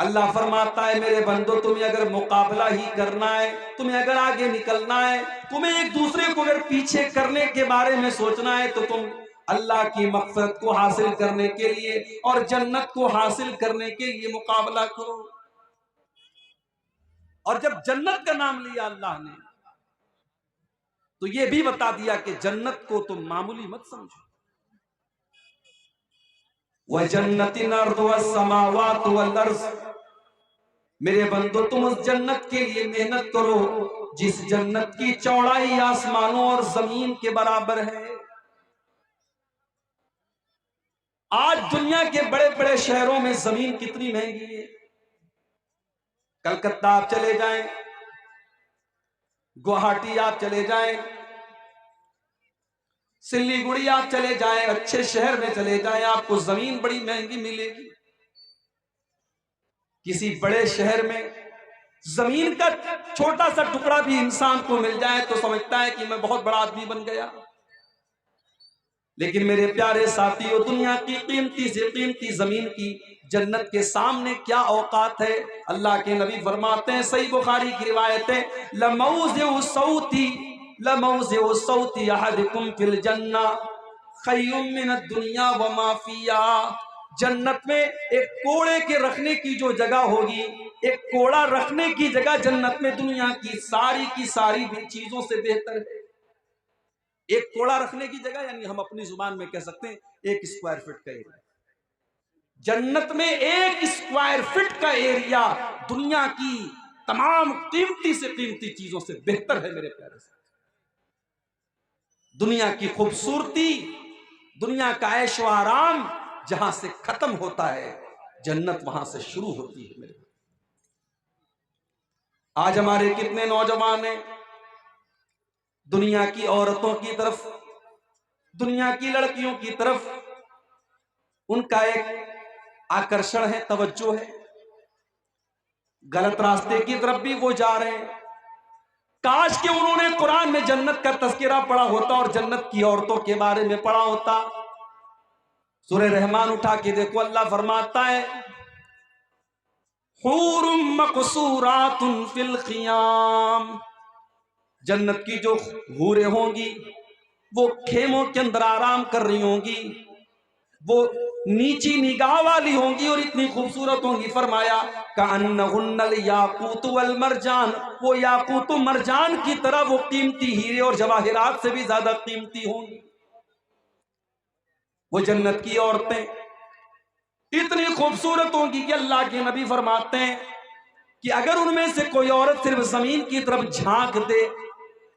اللہ فرماتا ہے میرے بندو تمہیں اگر مقابلہ ہی کرنا ہے، تمہیں اگر آگے نکلنا ہے، تمہیں ایک دوسرے کو اگر پیچھے کرنے کے بارے میں سوچنا ہے، تو تم اللہ کی مغفرت کو حاصل کرنے کے لیے اور جنت کو حاصل کرنے کے لیے مقابلہ کرو۔ اور جب جنت کا نام لیا اللہ نے تو یہ بھی بتا دیا کہ جنت کو تم معمولی مت سمجھو۔ وَجَنَّتٍ أَرْضُهَا السَّمَاوَاتُ وَالْأَرْضُ، میرے بندو تم اس جنت کے لیے محنت کرو جس جنت کی چوڑائی آسمانوں اور زمین کے برابر ہے۔ آج دنیا کے بڑے بڑے شہروں میں زمین کتنی مہنگی ہے۔ کلکتہ آپ چلے جائیں، گوہاٹی آپ چلے جائیں، سلی گڑی آپ چلے جائیں، اچھے شہر میں چلے جائیں، آپ کو زمین بڑی مہنگی ملے گی۔ کسی بڑے شہر میں زمین کا چھوٹا سا ٹکڑا بھی انسان کو مل جائے تو سمجھتا ہے کہ میں بہت بڑا آدمی بن گیا۔ لیکن میرے پیارے ساتھیو، دنیا کی قیمتی سے قیمتی زمین کی جنت کے سامنے کیا اوقات ہے۔ اللہ کے نبی فرماتے ہیں، صحیح بخاری کی روایت ہے، لَمَوْضِعُ الصَّوْتِ أَحَدِكُمْ فِي الْجَنَّةِ خَيْرٌ مِّنَ الدُّنْيَا وَمَا فِيهَا۔ جنت میں ایک کوڑے کے رکھنے کی جو جگہ ہوگی، ایک کوڑا رکھنے کی جگہ جنت میں دنیا کی ساری بھی چیزوں سے بہتر ہے۔ ایک کوڑا رکھنے کی جگہ یعنی ہم اپنی زبان میں کہہ سکتے ہیں 1 اسکوائر فٹ کا ایریا۔ جنت میں 1 اسکوائر فٹ کا ایریا دنیا کی تمام قیمتی سے قیمتی چیزوں سے بہتر ہے میرے پیارے سے۔ دنیا کی خوبصورتی، دنیا کا عیش و آرام جہاں سے ختم ہوتا ہے، جنت وہاں سے شروع ہوتی ہے میرے۔ آج ہمارے کتنے نوجوان ہیں دنیا کی عورتوں کی طرف، دنیا کی لڑکیوں کی طرف ان کا ایک آکرشن ہے، توجہ ہے، غلط راستے کی طرف بھی وہ جا رہے ہیں۔ کاش کہ انہوں نے قرآن میں جنت کا تذکرہ پڑھا ہوتا اور جنت کی عورتوں کے بارے میں پڑھا ہوتا۔ سورہ رحمان اٹھا کے دیکھو، اللہ فرماتا ہے حور مقصورات فی الخیام، جنت کی جو حوریں ہوں گی وہ خیموں کے اندر آرام کر رہی ہوں گی، وہ نیچی نگاہ والی ہوں گی اور اتنی خوبصورت ہوں گی۔ فرمایا کأنہن الیاقوت والمرجان، وہ یاقوت و مرجان کی طرح وہ قیمتی ہیرے اور جواہرات سے بھی زیادہ قیمتی ہوں گی۔ وہ جنت کی عورتیں اتنی خوبصورت ہوں گی کہ اللہ کے نبی فرماتے ہیں کہ اگر ان میں سے کوئی عورت صرف زمین کی طرف جھانک دے،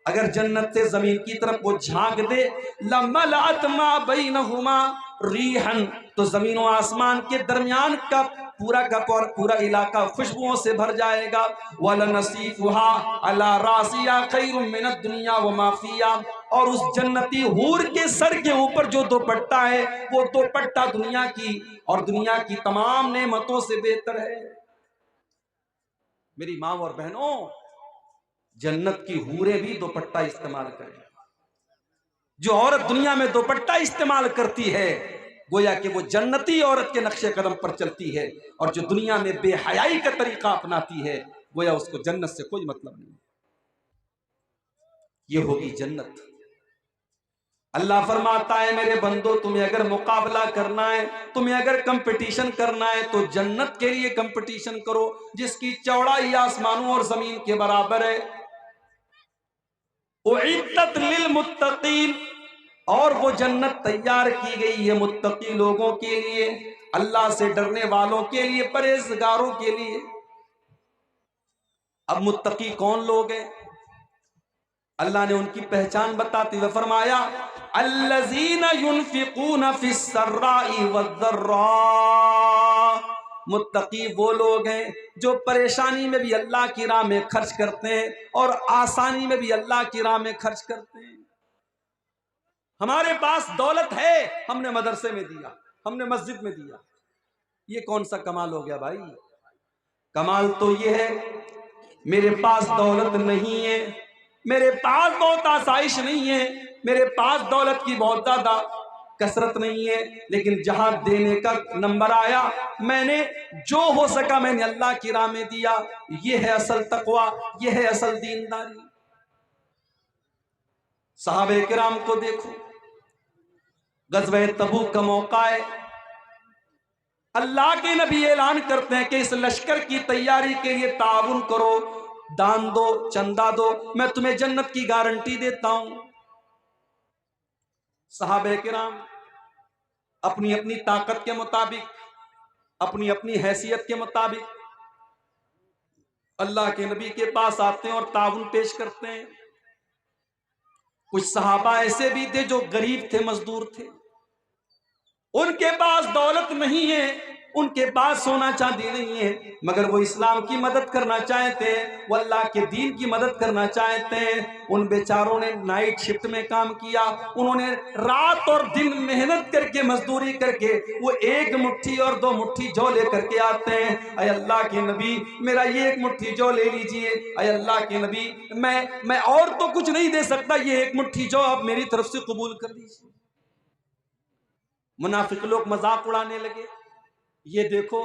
اگر جنت سے زمین کی طرف وہ جھانک دے، لَمَلَأَتْ مَا بَيْنَهُمَا رِيحًا، تو زمین و آسمان کے درمیان کا پورا علاقہ خوشبوؤں سے بھر جائے گا۔ وَلَنَصِيفُهَا عَلَى رَاسِهَا خَيْرٌ مِّنَ الدُّنْيَا وَمَا فِيهَا، اور اس جنتی حور کے سر کے اوپر جو دوپٹہ ہے وہ دوپٹہ دنیا کی اور دنیا کی تمام نعمتوں سے بہتر ہے۔ میری ماں اور بہنوں، جنت کی حوریں بھی دوپٹہ استعمال کریں۔ جو عورت دنیا میں دوپٹہ استعمال کرتی ہے گویا کہ وہ جنتی عورت کے نقش قدم پر چلتی ہے، اور جو دنیا میں بے حیائی کا طریقہ اپناتی ہے گویا اس کو جنت سے کوئی مطلب نہیں۔ یہ ہوگی جنت۔ اللہ فرماتا ہے میرے بندو، تمہیں اگر مقابلہ کرنا ہے، تمہیں اگر کمپٹیشن کرنا ہے تو جنت کے لیے کمپٹیشن کرو جس کی چوڑائی آسمانوں اور زمین کے برابر ہے۔ اعدت للمتقین، اور وہ جنت تیار کی گئی ہے متقی لوگوں کے لیے، اللہ سے ڈرنے والوں کے لیے، پرہیزگاروں کے لیے۔ اب متقی کون لوگ ہیں؟ اللہ نے ان کی پہچان بتاتے ہوئے فرمایا الذین ينفقون فی السراء والضراء، متقی وہ لوگ ہیں جو پریشانی میں بھی اللہ کی راہ میں خرچ کرتے ہیں اور آسانی میں بھی اللہ کی راہ میں خرچ کرتے ہیں۔ ہمارے پاس دولت ہے، ہم نے مدرسے میں دیا، ہم نے مسجد میں دیا، یہ کون سا کمال ہو گیا بھائی؟ کمال تو یہ ہے میرے پاس دولت نہیں ہے، میرے پاس بہت آسائش نہیں ہے، میرے پاس دولت کی بہت زیادہ کثرت نہیں ہے، لیکن جہاں دینے کا نمبر آیا میں نے جو ہو سکا میں نے اللہ کی راہ میں دیا۔ یہ ہے اصل تقوی، یہ ہے اصل دینداری۔ صحابہ کرام کو دیکھو، غزوہ تبوک کا موقع ہے، اللہ کے نبی اعلان کرتے ہیں کہ اس لشکر کی تیاری کے لیے تعاون کرو، دان دو، چندہ دو، میں تمہیں جنت کی گارنٹی دیتا ہوں۔ صحابہ کرام اپنی اپنی طاقت کے مطابق، اپنی اپنی حیثیت کے مطابق اللہ کے نبی کے پاس آتے ہیں اور تعاون پیش کرتے ہیں۔ کچھ صحابہ ایسے بھی تھے جو غریب تھے، مزدور تھے، ان کے پاس دولت نہیں ہے، ان کے پاس سونا چاندی نہیں ہے، مگر وہ اسلام کی مدد کرنا چاہتے ہیں، وہ اللہ کے دین کی مدد کرنا چاہتے ہیں۔ ان بیچاروں نے نائٹ شفٹ میں کام کیا، انہوں نے رات اور دن محنت کر کے، مزدوری کر کے وہ ایک مٹھی اور دو مٹھی جو لے کر کے آتے ہیں۔ اے اللہ کے نبی میرا یہ ایک مٹھی جو لے لیجئے، اے اللہ کے نبی میں اور تو کچھ نہیں دے سکتا، یہ ایک مٹھی جو آپ میری طرف سے قبول کر لیجئے۔ منافق لوگ مذاق اڑانے لگے، یہ دیکھو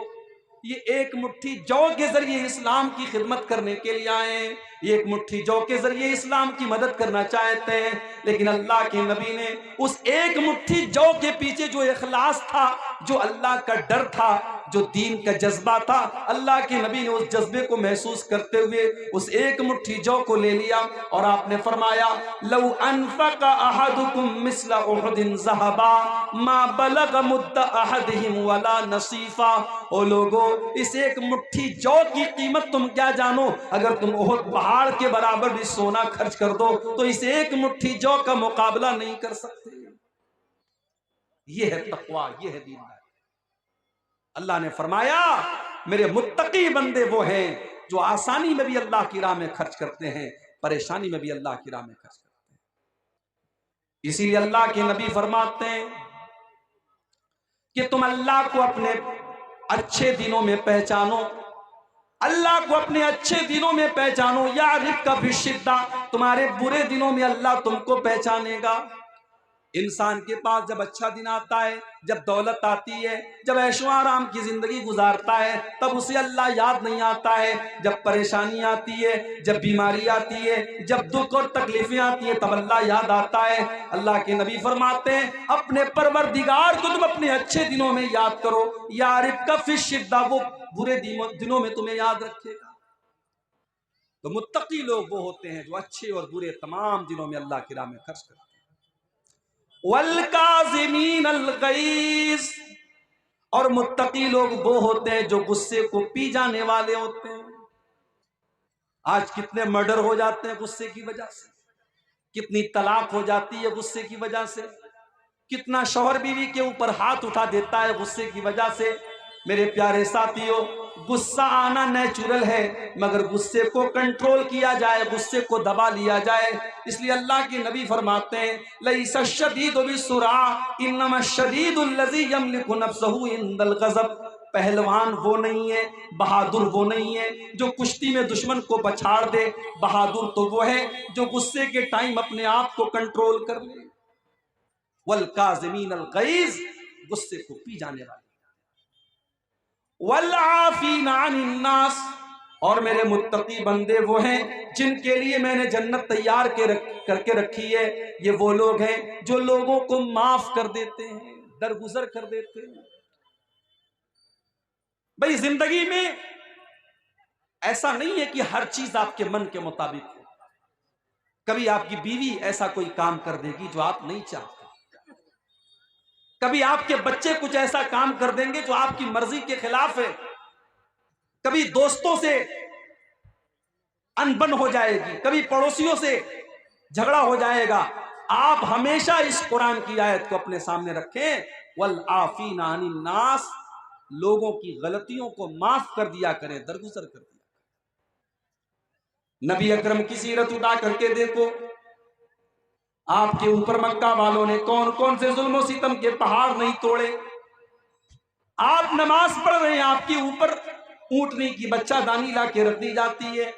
یہ ایک مٹھی جو کے ذریعے اسلام کی خدمت کرنے کے لیے آئے ہیں، یہ ایک مٹھی جو کے ذریعے اسلام کی مدد کرنا چاہتے ہیں، لیکن اللہ کے نبی نے اس ایک مٹھی جو کے پیچھے جو اخلاص تھا، جو اللہ کا ڈر تھا، جو دین کا جذبہ تھا، اللہ کے نبی نے اس جذبے کو محسوس کرتے ہوئے اس ایک مٹھی جو کو لے لیا اور آپ نے فرمایا لو انفق احدکم مثل احد ذہبا ما بلغ مد احدہم ولا نصیفا۔ او لوگو اس ایک مٹھی جو کی قیمت تم کیا جانو، اگر تم احد پہاڑ کے برابر بھی سونا خرچ کر دو تو اس ایک مٹھی جو کا مقابلہ نہیں کر سکتے۔ یہ ہے تقوی، یہ ہے دینداری۔ اللہ نے فرمایا میرے متقی بندے وہ ہیں جو آسانی میں بھی اللہ کی راہ میں خرچ کرتے ہیں، پریشانی میں بھی اللہ کی راہ میں خرچ کرتے ہیں۔ اسی لیے اللہ کے نبی فرماتے ہیں کہ تم اللہ کو اپنے اچھے دنوں میں پہچانو، اللہ کو اپنے اچھے دنوں میں پہچانو، یعرفک فی الشدہ، تمہارے برے دنوں میں اللہ تم کو پہچانے گا۔ انسان کے پاس جب اچھا دن آتا ہے، جب دولت آتی ہے، جب عیش و آرام کی زندگی گزارتا ہے، تب اسے اللہ یاد نہیں آتا ہے۔ جب پریشانی آتی ہے، جب بیماری آتی ہے، جب دکھ اور تکلیفیں آتی ہیں، تب اللہ یاد آتا ہے۔ اللہ کے نبی فرماتے ہیں اپنے پروردگار کو تم اپنے اچھے دنوں میں یاد کرو، یعرفک فی الشدہ، وہ برے دنوں میں تمہیں یاد رکھے گا۔ تو متقی لوگ وہ ہوتے ہیں جو اچھے اور برے تمام دنوں میں اللہ کی راہ میں خرچ کرتے ہیں۔ والکاظمین الغیظ، اور متقی لوگ وہ ہوتے ہیں جو غصے کو پی جانے والے ہوتے ہیں۔ آج کتنے مرڈر ہو جاتے ہیں غصے کی وجہ سے، کتنی طلاق ہو جاتی ہے غصے کی وجہ سے، کتنا شوہر بیوی کے اوپر ہاتھ اٹھا دیتا ہے غصے کی وجہ سے۔ میرے پیارے ساتھیوں، غصہ آنا نیچرل ہے، مگر غصے کو کنٹرول کیا جائے، غصے کو دبا لیا جائے۔ اس لیے اللہ کے نبی فرماتے ہیں لیس الشدید بالسرعہ انما الشدید الذی یملک نفسہ عند الغضب۔ پہلوان وہ نہیں ہے، بہادر وہ نہیں ہے جو کشتی میں دشمن کو پچھاڑ دے، بہادر تو وہ ہے جو غصے کے ٹائم اپنے آپ کو کنٹرول کر لے۔ والکاظمین الغیظ، غصے کو پی جانے والے۔ والعافین عن الناس، اور میرے متقی بندے وہ ہیں جن کے لیے میں نے جنت تیار کر کے رکھی ہے۔ یہ وہ لوگ ہیں جو لوگوں کو معاف کر دیتے ہیں، درگزر کر دیتے ہیں۔ بھئی زندگی میں ایسا نہیں ہے کہ ہر چیز آپ کے من کے مطابق ہو۔ کبھی آپ کی بیوی ایسا کوئی کام کر دے گی جو آپ نہیں چاہتے، کبھی آپ کے بچے کچھ ایسا کام کر دیں گے جو آپ کی مرضی کے خلاف ہے، کبھی دوستوں سے انبن ہو جائے گی، کبھی پڑوسیوں سے جھگڑا ہو جائے گا۔ آپ ہمیشہ اس قرآن کی آیت کو اپنے سامنے رکھیں، والعافین عن الناس، لوگوں کی غلطیوں کو معاف کر دیا کریں، درگزر کر دیا کریں۔ نبی اکرم کی سیرت اٹھا کر کے دیکھو، آپ کے اوپر مکہ والوں نے کون کون سے ظلم و ستم کے پہاڑ نہیں توڑے۔ آپ نماز پڑھ رہے ہیں، آپ کے اوپر اونٹنی کی بچہ دانی لا کے رکھ دی جاتی ہے،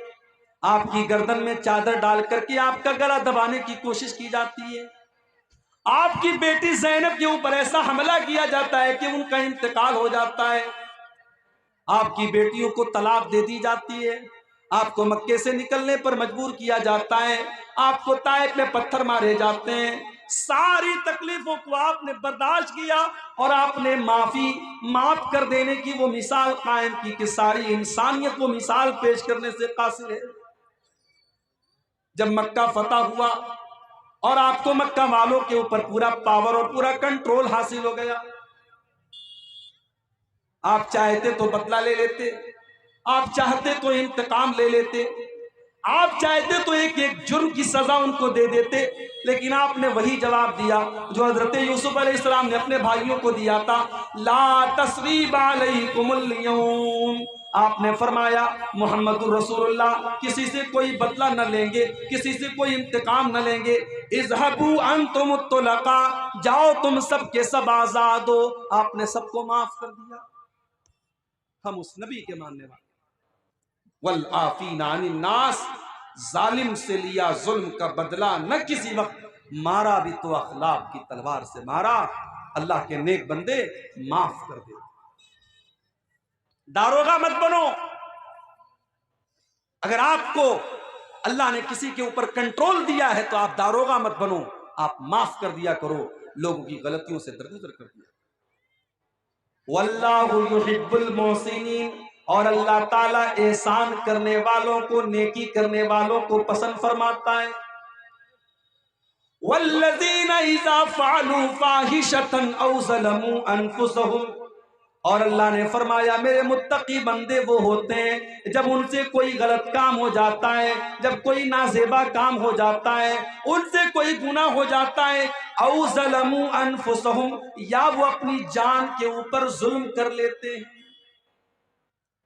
آپ کی گردن میں چادر ڈال کر کے آپ کا گلا دبانے کی کوشش کی جاتی ہے، آپ کی بیٹی زینب کے اوپر ایسا حملہ کیا جاتا ہے کہ ان کا انتقال ہو جاتا ہے، آپ کی بیٹیوں کو طلاق دے دی جاتی ہے، آپ کو مکے سے نکلنے پر مجبور کیا جاتا ہے، آپ کو طائف میں پتھر مارے جاتے ہیں، ساری تکلیفوں کو آپ نے برداشت کیا اور آپ نے معاف کر دینے کی وہ مثال قائم کی کہ ساری انسانیت وہ مثال پیش کرنے سے قاصر ہے۔ جب مکہ فتح ہوا اور آپ کو مکہ والوں کے اوپر پورا پاور اور پورا کنٹرول حاصل ہو گیا، آپ چاہتے تو بدلہ لے لیتے، آپ چاہتے تو انتقام لے لیتے، آپ چاہتے تو ایک ایک جرم کی سزا ان کو دے دیتے، لیکن آپ نے وہی جواب دیا جو حضرت یوسف علیہ السلام نے اپنے بھائیوں کو دیا تھا، لا تثریب علیکم اليوم۔ آپ نے فرمایا محمد الرسول اللہ کسی سے کوئی بدلہ نہ لیں گے، کسی سے کوئی انتقام نہ لیں گے، اذهبوا انتم الطلقاء، جاؤ تم سب کے سب آزاد ہو۔ آپ نے سب کو معاف کر دیا۔ ہم اس نبی کے ماننے والے، والعافین عن الناس، ظالم سے لیا ظلم کا بدلہ، نہ کسی وقت مارا بھی تو اخلاق کی تلوار سے مارا۔ اللہ کے نیک بندے معاف کر دے۔ داروغہ مت بنو۔ اگر آپ کو اللہ نے کسی کے اوپر کنٹرول دیا ہے تو آپ داروغہ مت بنو، آپ معاف کر دیا کرو، لوگوں کی غلطیوں سے درگزر کر دیا۔ واللہ یحب المحسنین، اور اللہ تعالیٰ احسان کرنے والوں کو، نیکی کرنے والوں کو پسند فرماتا ہے۔ والذین اذا فعلوا فاحشۃ او ظلموا انفسهم، اور اللہ نے فرمایا میرے متقی بندے وہ ہوتے ہیں جب ان سے کوئی غلط کام ہو جاتا ہے، جب کوئی نازیبا کام ہو جاتا ہے، ان سے کوئی گناہ ہو جاتا ہے، او ظلموا انفسهم، یا وہ اپنی جان کے اوپر ظلم کر لیتے ہیں۔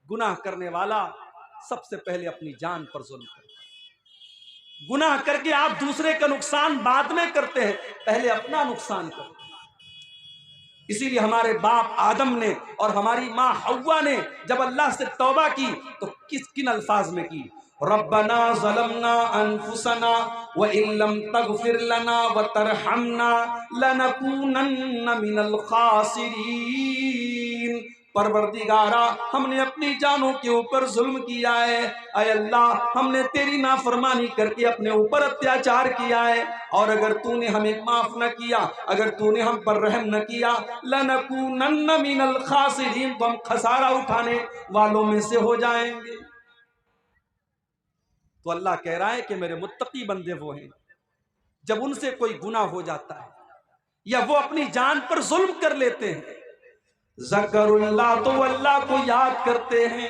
گناہ کرنے والا سب سے پہلے اپنی جان پر ظلم کرتا ہے۔ گناہ کر کے آپ دوسرے کا نقصان بعد میں کرتے ہیں، پہلے اپنا نقصان کرتے ہیں۔ اسی لیے ہمارے باپ آدم نے اور ہماری ماں حوا نے جب اللہ سے توبہ کی تو کن الفاظ میں کی؟ ربنا ظلمنا انفسنا وان لم تغفر لنا وترحمنا لنکونن من الخاسرین۔ پروردگارا ہم نے اپنی جانوں کے اوپر ظلم کیا ہے، اے اللہ ہم نے تیری نافرمانی کر کے اپنے اوپر اتیاچار کیا ہے، اور اگر تو نے ہمیں معاف نہ کیا، اگر تو نے ہم پر رحم نہ کیا، لنکونن من الخاسرین، تو ہم خسارہ اٹھانے والوں میں سے ہو جائیں گے۔ تو اللہ کہہ رہا ہے کہ میرے متقی بندے وہ ہیں جب ان سے کوئی گناہ ہو جاتا ہے یا وہ اپنی جان پر ظلم کر لیتے ہیں، ذکر اللہ، تو وہ اللہ کو یاد کرتے ہیں،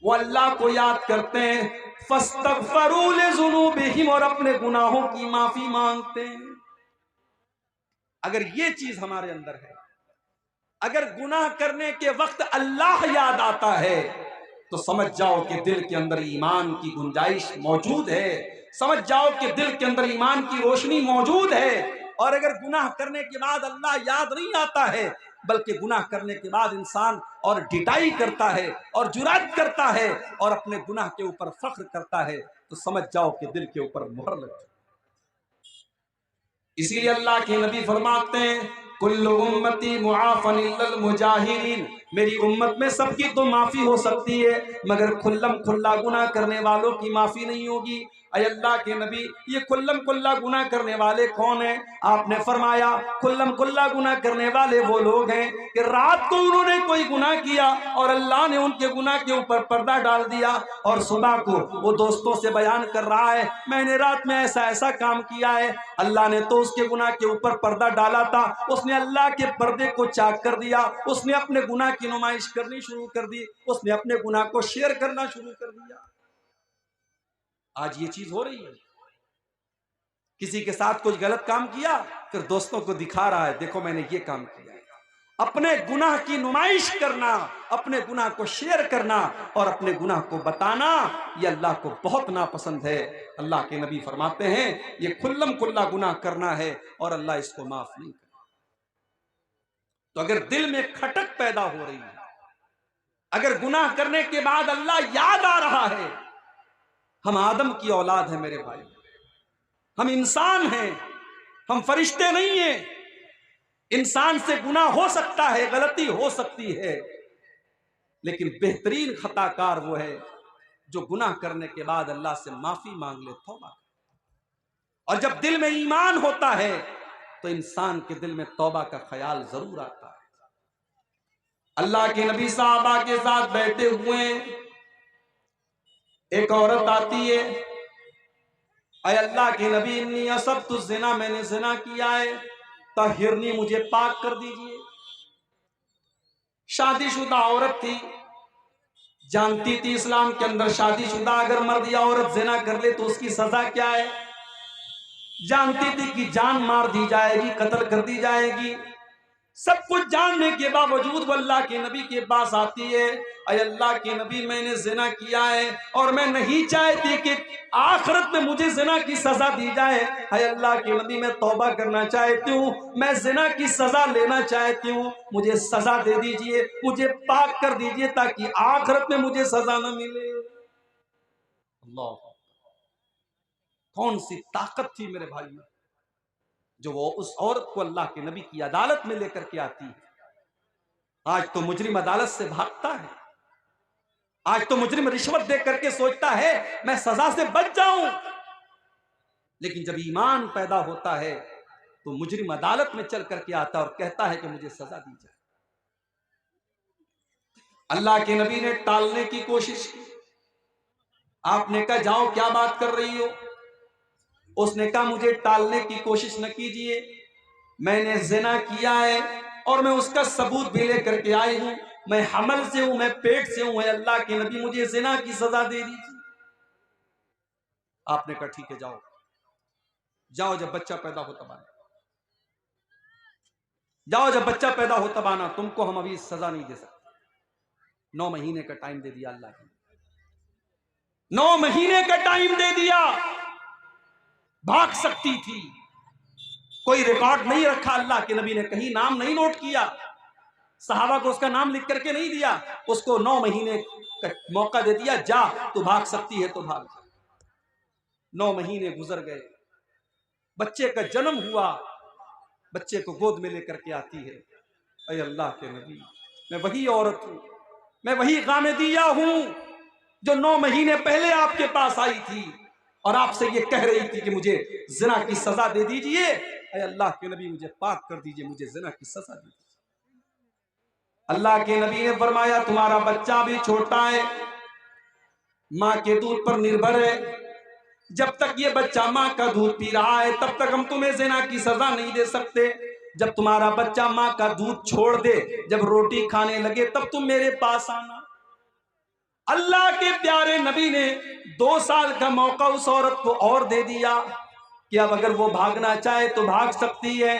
وہ اللہ کو یاد کرتے ہیں، فاستغفروا لذنوبہم، اور اپنے گناہوں کی معافی مانگتے ہیں۔ اگر یہ چیز ہمارے اندر ہے، اگر گناہ کرنے کے وقت اللہ یاد آتا ہے تو سمجھ جاؤ کہ دل کے اندر ایمان کی گنجائش موجود ہے، سمجھ جاؤ کہ دل کے اندر ایمان کی روشنی موجود ہے۔ اور اگر گناہ کرنے کے بعد اللہ یاد نہیں آتا ہے، بلکہ گناہ کرنے کے بعد انسان اور ڈٹائی کرتا ہے اور جرات کرتا ہے اور اپنے گناہ کے اوپر فخر کرتا ہے، تو سمجھ جاؤ کہ دل کے اوپر مہر لگ جائے۔ اسی لیے اللہ کے نبی فرماتے ہیں کل امتی معافی الا المجاہرین، میری امت میں سب کی تو معافی ہو سکتی ہے مگر کھلم کھلا گناہ کرنے والوں کی معافی نہیں ہوگی۔ اے اللہ کے نبی یہ کھلم کھلا گناہ کرنے والے کون ہیں؟ آپ نے فرمایا کھلم کھلا گناہ کرنے والے وہ لوگ ہیں کہ رات کو انہوں نے کوئی گناہ کیا اور اللہ نے ان کے گناہ کے اوپر پردہ ڈال دیا، اور صبح کو وہ دوستوں سے بیان کر رہا ہے میں نے رات میں ایسا ایسا کام کیا ہے، اللہ نے تو اس کے گناہ کے اوپر پردہ ڈالا تھا، اس نے اللہ کے پردے کو چاک کر دیا، اس نے اپنے گناہ کی نمائش کرنی شروع کر دی، اس نے اپنے گناہ کو شیئر کرنا شروع کر دیا۔ آج یہ چیز ہو رہی ہے، کسی کے ساتھ کوئی غلط کام کیا پھر دوستوں کو دکھا رہا ہے دیکھو میں نے یہ کام کیا ہے۔ اپنے گناہ کی نمائش کرنا، اپنے گناہ کو شیئر کرنا اور اپنے گناہ کو بتانا، یہ اللہ کو بہت ناپسند ہے۔ اللہ کے نبی فرماتے ہیں یہ کھلم کھلا گناہ کرنا ہے اور اللہ اس کو معاف نہیں کرتا۔ تو اگر دل میں کھٹک پیدا ہو رہی ہے، اگر گناہ کرنے کے بعد اللہ یاد آ رہا ہے، ہم آدم کی اولاد ہیں میرے بھائی، ہم انسان ہیں، ہم فرشتے نہیں ہیں. انسان سے گناہ ہو سکتا ہے، غلطی ہو سکتی ہے، لیکن بہترین خطا کار وہ ہے جو گناہ کرنے کے بعد اللہ سے معافی مانگ لے، توبہ. اور جب دل میں ایمان ہوتا ہے تو انسان کے دل میں توبہ کا خیال ضرور آتا ہے. اللہ کے نبی صحابہ کے ساتھ بیٹھے ہوئے ایک عورت آتی ہے. اے اللہ کے نبی، انی اصبت الزنا، میں نے زنا کیا ہے، طہرنی، مجھے پاک کر دیجئے. شادی شدہ عورت تھی، جانتی تھی اسلام کے اندر شادی شدہ اگر مرد یا عورت زنا کر لے تو اس کی سزا کیا ہے. جانتی تھی کہ جان مار دی جائے گی، قتل کر دی جائے گی. سب کچھ جاننے کے باوجود وہ اللہ کے نبی کے پاس آتی ہے. اے اللہ کے نبی، میں نے زنا کیا ہے اور میں نہیں چاہتی کہ آخرت میں مجھے زنا کی سزا دی جائے. اے اللہ کے نبی، میں توبہ کرنا چاہتی ہوں، میں زنا کی سزا لینا چاہتی ہوں، مجھے سزا دے دیجئے، مجھے پاک کر دیجئے تاکہ آخرت میں مجھے سزا نہ ملے. اللہ، کون سی طاقت تھی میرے بھائیو جو وہ اس عورت کو اللہ کے نبی کی عدالت میں لے کر کے آتی ہے. آج تو مجرم عدالت سے بھاگتا ہے، آج تو مجرم رشوت دے کر کے سوچتا ہے میں سزا سے بچ جاؤں، لیکن جب ایمان پیدا ہوتا ہے تو مجرم عدالت میں چل کر کے آتا اور کہتا ہے کہ مجھے سزا دی جائے. اللہ کے نبی نے ٹالنے کی کوشش کی. آپ نے کہا جاؤ، کیا بات کر رہی ہو؟ اس نے کہا مجھے ٹالنے کی کوشش نہ کیجئے، میں نے زنا کیا ہے اور میں اس کا ثبوت بھی لے کر کے آئی ہوں، میں حمل سے ہوں، میں پیٹ سے ہوں. ہے اللہ کے نبی، مجھے زنا کی سزا دے دیجیے. آپ نے کہا ٹھیک ہے، جاؤ جاؤ، جب بچہ پیدا ہو تب آنا، جاؤ جب بچہ پیدا ہو تب آنا، تم کو ہم ابھی سزا نہیں دے سکتے. 9 مہینے کا ٹائم دے دیا اللہ نے، 9 مہینے کا ٹائم دے دیا. بھاگ سکتی تھی، کوئی ریکارڈ نہیں رکھا اللہ کے نبی نے، کہیں نام نہیں نوٹ کیا، صحابہ کو اس کا نام لکھ کر کے نہیں دیا، اس کو 9 مہینے کا موقع دے دیا، جا تو بھاگ سکتی ہے تو بھاگ. 9 مہینے گزر گئے، بچے کا جنم ہوا، بچے کو گود میں لے کر کے آتی ہے. اے اللہ کے نبی، میں وہی عورت ہوں، میں وہی غامدیہ ہوں جو 9 مہینے پہلے آپ کے پاس آئی تھی اور آپ سے یہ کہہ رہی تھی کہ مجھے زنا کی سزا دے دیجئے. اے اللہ کے نبی، مجھے پاک کر دیجئے، مجھے زنا کی سزا دے دیجئے. اللہ کے نبی نے فرمایا تمہارا بچہ بھی چھوٹا ہے، ماں کے دودھ پر نربھر ہے، جب تک یہ بچہ ماں کا دودھ پی رہا ہے تب تک ہم تمہیں زنا کی سزا نہیں دے سکتے. جب تمہارا بچہ ماں کا دودھ چھوڑ دے، جب روٹی کھانے لگے، تب تم میرے پاس آنا. اللہ کے پیارے نبی نے 2 سال کا موقع اس عورت کو اور دے دیا کہ اب اگر وہ بھاگنا چاہے تو بھاگ سکتی ہے.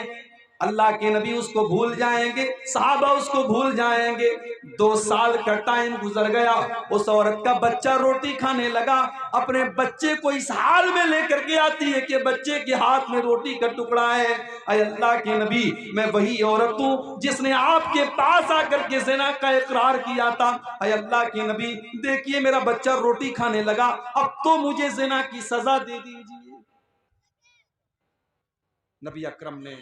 اللہ کے نبی اس کو بھول جائیں گے، صحابہ اس کو بھول جائیں گے. 2 سال کا ٹائم گزر گیا، اس عورت کا بچہ روٹی کھانے لگا، اپنے بچے کو اس حال میں لے کر کے آتی ہے کہ بچے کے ہاتھ میں روٹی کا ٹکڑا ہے. اے اللہ کے نبی، میں وہی عورت ہوں جس نے آپ کے پاس آ کر کے زنا کا اقرار کیا تھا. اے اللہ کے نبی، دیکھیے میرا بچہ روٹی کھانے لگا، اب تو مجھے زنا کی سزا دے دیجیے. نبی اکرم نے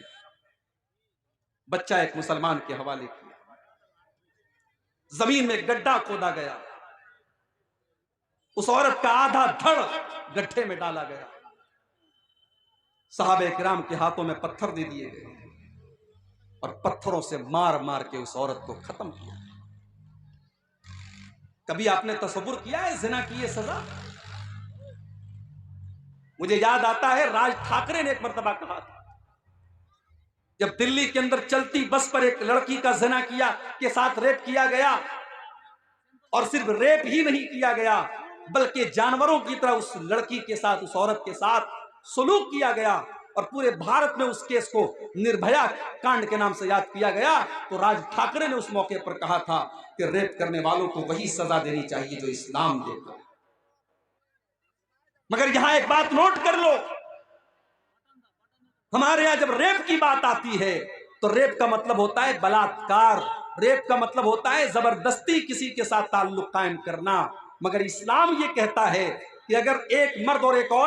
بچہ ایک مسلمان کے حوالے کیا، زمین میں گڈھا کھودا گیا، اس عورت کا آدھا دھڑ گڈھے میں ڈالا گیا، صحابہ کرام کے ہاتھوں میں پتھر دے دیے گئے اور پتھروں سے مار مار کے اس عورت کو ختم کیا. کبھی آپ نے تصور کیا ہے زنا کی یہ سزا؟ مجھے یاد آتا ہے راج ٹھاکرے نے ایک مرتبہ کہا تھا، جب دلی کے اندر چلتی بس پر ایک لڑکی کا زنا کیا کے ساتھ ریپ کیا گیا، اور صرف ریپ ہی نہیں کیا گیا بلکہ جانوروں کی طرح اس لڑکی کے ساتھ، اس عورت کے ساتھ سلوک کیا گیا، اور پورے بھارت میں اس کیس کو نربھیا کانڈ کے نام سے یاد کیا گیا. تو راج ٹھاکرے نے اس موقع پر کہا تھا کہ ریپ کرنے والوں کو وہی سزا دینی چاہیے جو اسلام دیتا ہے. مگر یہاں ایک بات نوٹ کر لو، ہمارے یہاں جب ریپ کی بات آتی ہے تو ریپ کا مطلب ہوتا ہے بلاತ್ಕಾರ، ریپ کا مطلب ہوتا ہے زبردستی کسی کے ساتھ تعلق قائم کرنا. مگر اسلام یہ کہتا ہے کہ اگر ایک مرد اور ایک عورت